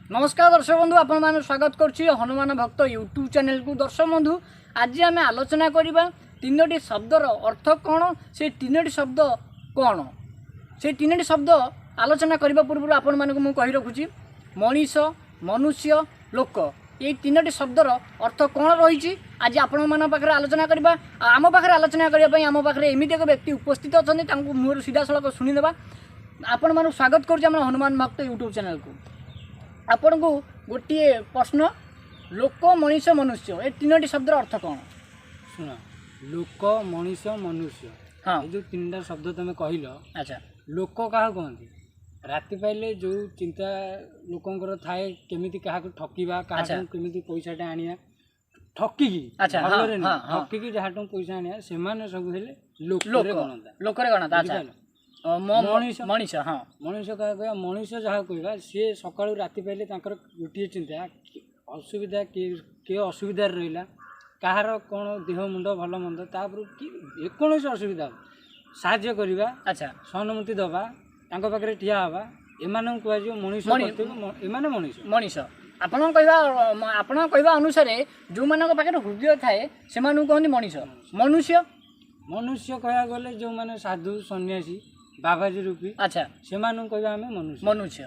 नमस्कार दर्शक बंधु आपण मान स्वागत करछि हनुमान भक्त यूट्यूब चैनल को। दर्शक बंधु आज आम आलोचना करबा तीनोटी शब्दर अर्थ कौन से तीनोटी शब्द कौन से तीनोटी शब्द आलोचना करबा पूर्व आपण मान को मु कहि रखुछि मनीष मनुष्य लोक ये तीनोटी शब्दर अर्थ कौन रही आज आपण मान पाखरे आलोचना करबा। आम पाखरे आलोचना करबा पई आम पाखरे एमिति एक व्यक्ति उपस्थित अछन्ति तांको मुहर सीधा सळक सुनि देबा। आपण मान स्वागत करछि हम हनुमान भक्त यूट्यूब चैनल को। आपण को गोटे प्रश्न लोक मनीष मनुष्य ये तीनोटी शब्दर अर्थ कौन? सुन लोक मनीष मनुष्य हाँ जो तीन शब्द तुम कहल। अच्छा लोक क्या कहते राति पाइले जो चिंता लोकंर थाए केमिति काहाको ठकिबा काहाको केमिति पैसाटा आनिया ठकिकी अच्छा भलरे ठकिकी जहाटो पैसा आनिया सेमाने सब हेले लोकरे गणता लोकरे गणता। अच्छा मनीष मनीष हाँ मनीष क्या कह मनीष जहाँ कह सी सकाळु राति पाइले तांकर गोटे चिंता असुविधा के असुविधा रहिला कहार कौन देह मुंड भल मंद तापर कि जेकोसी असुविधा साहाय्य करवा। अच्छा सहानुभूति दबा तांको पाखरे ठिया हवा एमानन कहजियो मनीष एमाने मनीष मनीष आपण कहवा अनुसार जो मानक पाखरे हृदय थाए से कहते मनीष। मनुष्य मनुष्य कह गले जो माने साधु सन्यासी बाबाजी रूपी अच्छा से कहवा आम मनुष्य मनुष्य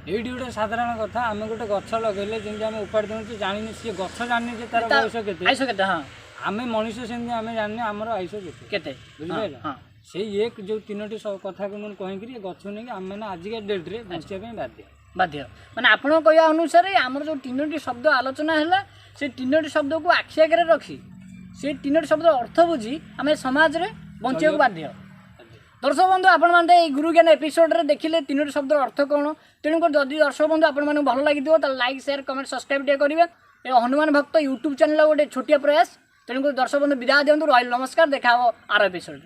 ये गोटे साधारण कथा आम गोटे गछ लगे जमी आम उपाड़ दूँ जानी सी गछ जानी तार बयस के हाँ आम मनीष सेमती आम जाने आमर आयुष के बुझिपार से एक जो तीनोटी कथा को मुझे कहीकि गछ नहीं आम मैंने आजिका डेट्रे बचापी बाध्य बाध्य माने आपण कहवा अनुसार आमर जो तीनोटी शब्द आलोचना है से तीनोटी शब्द को आखि आगे रखी से तीनोटी शब्द अर्थ बुझी आम समाज में बचा बाध्य। दर्शक बंधु आपण मैंने गुरु ज्ञान एपिसोड रे देखिले तीनोटी शब्द अर्थ कौन तेणुकर जदि दर्शक बंधु आपण मैंने भल लगी तो लाइक शेयर कमेंट सब्सक्राइब करेंगे। हनुमान भक्त यूट्यूब चैनल गोटे छोटिया प्रयास तेणुकर दर्शक बंधु विदा दिंतु रही नमस्कार देखा आर एपिसोड।